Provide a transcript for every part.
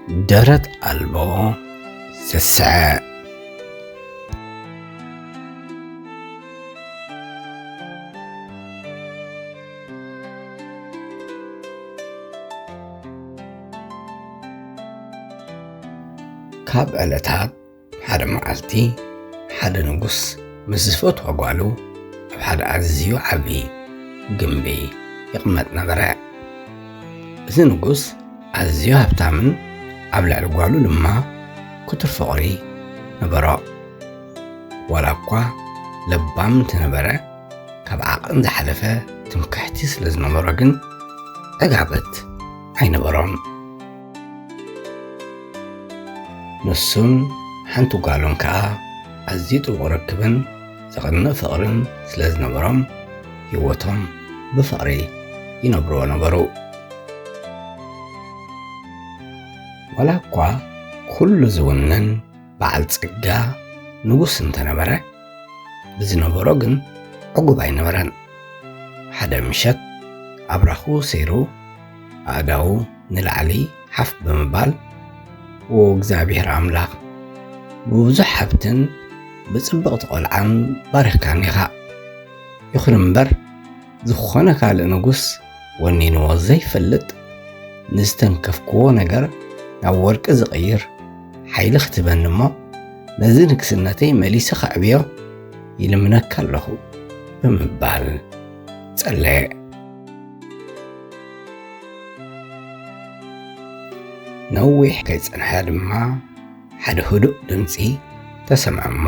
ደረት አልቦ ስስዐ ካብ ዕለታት ሓደ መዓልቲ ሓደ ንጉስ ምስ ዝፈትዎ ጓሉ ኣብ ሓደ ኣዝዩ ዓብዪ ግንቢ ይቕመጥ ነበረ። እዚ ንጉስ ኣዝዩ ሃብታምን ኣብ ልዕሊ ጓሉ ድማ ኩቱር ፍቕሪ ነበሮ። ዋላ እኳ ለባም እንተነበረ ካብ ዓቕን ዝሓለፈ ትምክሕቲ ስለ ዝነበሮ ግን ዕጋበት ኣይነበሮን። ንሱን ሓንቲ ጓሉን ከዓ ኣዝዩ ጥቡቕ ርክብን ዘቕንዕ ፍቕርን ስለ ዝነበሮም ህይወቶም ብፍቕሪ ይነብርዎ ነበሩ። ዋላ እኳ ኩሉ ዝውንን በዓል ጽጋ ንጉስ እንተነበረ ብዝነበሮ ግን ዕጉብ ኣይነበረን። ሓደ ምሸት ኣብራኹ ሰይሩ ኣእዳው ንላዕሊ ሓፍ ብምባል ወእግዚአብሔር ኣምላኽ ብብዙሕ ሃብትን ብጽብቕቲ ቆልዓን ባሪኽካኒ ኢኻ። ይኹን እምበር ዝኾነ ካልእ ንጉስ ወኒንዎ ዘይፈልጥ ንዝተንከፍክዎ ነገር ናብ ወርቂ ዝቕይር ሓይሊ ክትበኒ እሞ ነዚ ንግስነተይ መሊሰ ኸዕብዮ ይልምነካ ኣለኹ ብምባል ጸለየ። ነዊሕ ከይጸንሐ ድማ ሓደ ህዱእ ድምፂ ተሰምዐ እሞ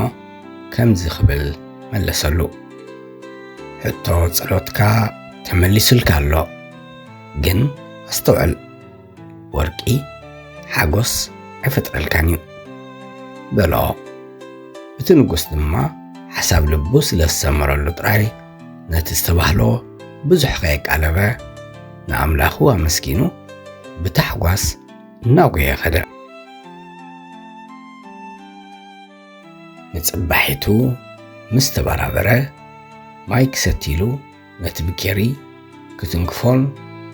ከምዚ ክብል መለሰሉ፣ ሕቶ ጸሎትካ ተመሊሱልካ ኣሎ፣ ግን ኣስተውዕል፣ ወርቂ ሓጎስ ኣይፈጥረልካን እዩ በሎ። እቲ ንጉስ ድማ ሓሳብ ልቡ ስለ ዝሰመረሉ ጥራይ ነቲ ዝተባህሎ ብዙሕ ከየቃለበ ንኣምላኹ ኣመስኪኑ ብታሕጓስ እናጐየ ኸደ። ንጽባሒቱ ምስ ተበራበረ ማይ ክሰቲሉ ነቲ ብኬሪ ክትንክፎን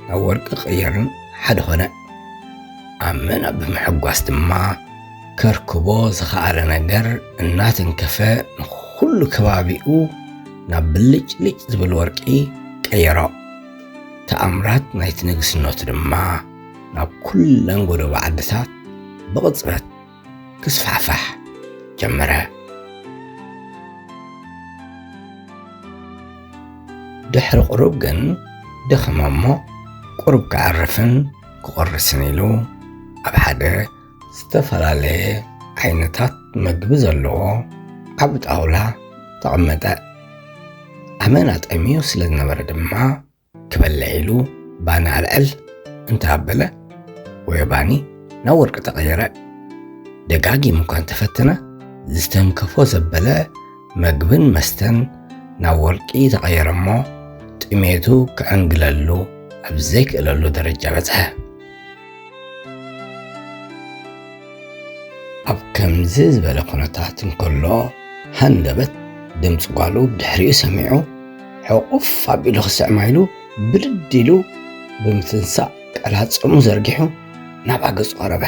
ናብ ወርቂ ቀየርን ሓደ ኾነ። ኣብ ምናብ ብምሕጓስ ድማ ከርክቦ ዝኸኣለ ነገር እናተንከፈ ንኹሉ ከባቢኡ ናብ ብልጭልጭ ዝብል ወርቂ ቀየሮ። ተኣምራት ናይቲ ንግስነቱ ድማ ናብ ኩለን ጎደሎ ዓድታት ብቕጽበት ክስፋሕፋሕ ጀመረ። ድሕሪ ቁሩብ ግን ደኸመ እሞ ቁሩብ ክዓርፍን ክቖርስን ኢሉ ኣብ ሓደ ዝተፈላለየ ዓይነታት ምግቢ ዘለዎ ዓብ ጣውላ ተቐመጠ። ኣመና ጠሚዩ ስለ ዝነበረ ድማ ክበልዕ ኢሉ ባኒ ኣልዕል እንተሃበለ ወየባኒ ናብ ወርቂ ተቐየረ። ደጋጊሙ እኳ እንተፈተነ ዝተንከፎ ዘበለ ምግብን መስተን ናብ ወርቂ ተቐየረ እሞ ጥሜቱ ክዕንግለሉ ኣብ ዘይክእለሉ ደረጃ በጽሐ። ኣብ ከምዚ ዝበለ ኩነታት እንከሎ ሃንደበት ድምፂ ጓሉ ብድሕሪኡ ሰሚዑ ሕቑፍ ኣቢሉ ክስዕማ ኢሉ ብድድ ኢሉ ብምትንሳእ ቀላጽሙ ዘርጊሑ ናብ ኣገጹ ቀረበ።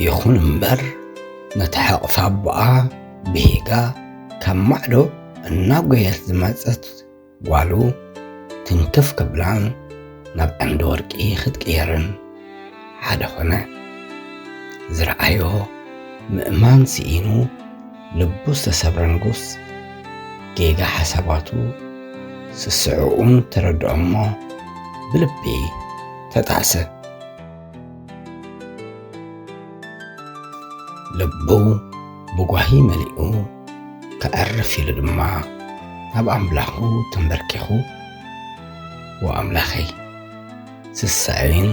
ይኹን እምበር ነቲ ሕቕፋ ኣቦኣ ብሂጋ ካብ ማዕዶ እናጐየት ዝመጸት ጓሉ ትንክፍ ክብላን ናብ ዕንዲ ወርቂ ክትቅየርን ሓደ ኾነ። ዝረኣዮ ምእማን ስኢኑ ልቡ ዝተሰብረ ንጉስ ጌጋ ሓሳባቱ ስስዕኡን ተረድኦ እሞ ብልቢ ተጣሰ። ልቡ ብጓሂ መሊኡ ከዕርፍ ኢሉ ድማ ናብ ኣምላኹ ተንበርኪኹ ወኣምላኸይ ስሳዕን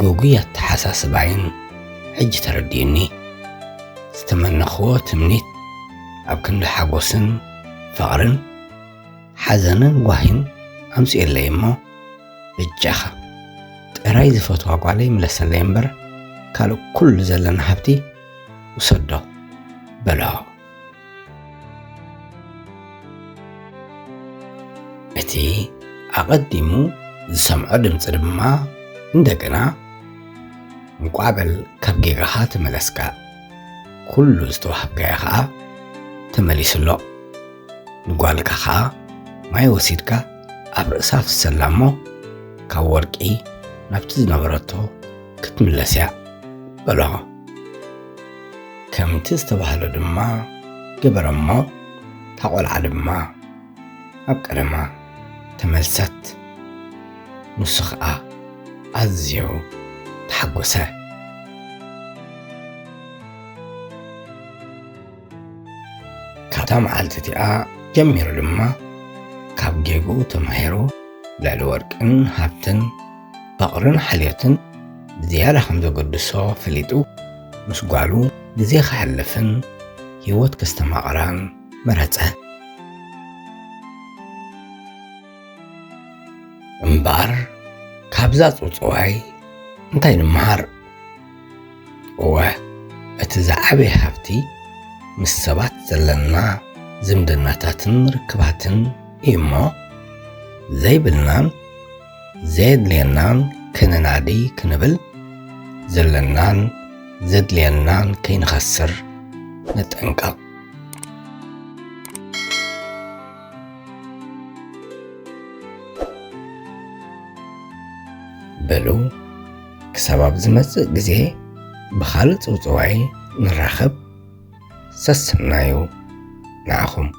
ጉጉይ ኣተሓሳስባይን ሕጂ ተረዲዩኒ። ዝተመነኽዎ ትምኒት ኣብ ክንዲ ሓጎስን ፍቕርን ሓዘንን ጓሂን ኣምፂኡለይ እሞ ብጃኻ ጥራይ ዝፈትዋ ጓለይ ምለሰለይ እምበር ካልእ ኩሉ ዘለና ሃብቲ ውሰዶ በሎ። እቲ ኣቐዲሙ ዝሰምዖ ድምፂ ድማ እንደገና እንቋበል ካብ ጌጋኻ ተመለስካ ኩሉ ዝተዋሃብካዮ ከዓ ተመሊሱሎ ንጓልካ ከዓ ማይ ወሲድካ ኣብ ርእሳ ፍሰላ እሞ ካብ ወርቂ ናብቲ ዝነበረቶ ክትምለስ እያ በሎ ከምቲ ዝተባህለ ድማ ገበረ እሞ እታ ቆልዓ ድማ ኣብ ቀደማ ተመልሰት ንሱ ከዓ ኣዝዩ ተሓጎሰ ካብታ መዓልቲ እቲኣ ጀሚሩ ድማ ካብ ጌጉ ተማሂሩ ልዕሊ ወርቅን ሃብትን ፍቕርን ሓልዮትን ዝያዳ ከም ዘገድሶ ፈሊጡ ምስ ጓሉ ግዜ ክሕልፍን ህይወት ከስተማቕራን መረፀ እምበር ካብዛ ፅውፅዋይ እንታይ ንምሃር እወ እቲ ዝዓበየ ሃብቲ ምስ ሰባት ዘለና ዝምድናታትን ርክባትን እዩ እሞ ዘይብልናን ዘየድልየናን ክንናዲ ክንብል ዘለናን ዘድልየናን ከይንኸስር ንጠንቀቕ በሉ ክሳብ ኣብ ዝመፅእ ግዜ ብኻልእ ፅውፅዋይ ንራኸብ ሰስናዩ ንዓኹም